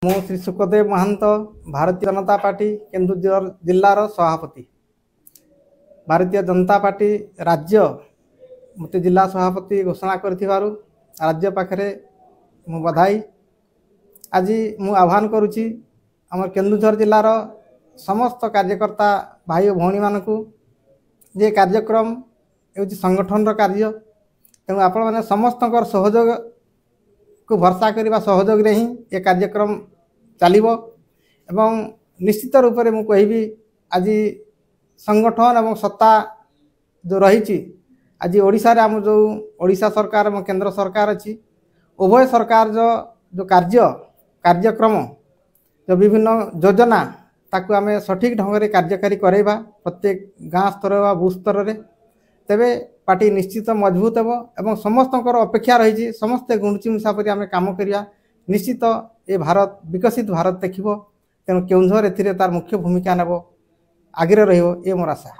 मु श्री सुखदेव महंत भारतीय जनता पार्टी केन्दुझर जिलार सभापति। भारतीय जनता पार्टी राज्य मत जिला सभापति घोषणा कर राज्य पाखे मु बधाई। आज मु आह्वान करुच्ची आम केन्दुझर जिलार समस्त कार्यकर्ता भाई और भौणी मानू जे कार्यक्रम ये संगठन कार्य तेणु आपण मैंने समस्त सहयोग को भरसा करने सहयोग रे ही ये कार्यक्रम चलिबो एवं निश्चित रूप से मुझे कहबी आज संगठन एवं सत्ता जो रही आज ओडिशा रे आम जो ओडिशा सरकार और केंद्र सरकार अच्छी उभय सरकार जो कार्यक्रम जो विभिन्न योजना ताकू आम सठिक ढंग से कार्यकारी करवा प्रत्येक गाँ स्तर व बूथ स्तर में तेबे पार्टी निश्चित मजबूत हो एवं समस्त अपेक्षा रही समस्ते गुणुची मिशा पर आम कम करिया निश्चित ये भारत विकसित भारत देखिबो तेणु केन्दुझर एथिरे तार मुख्य भूमिका नेब आगे रहिबो ये मोर आशा।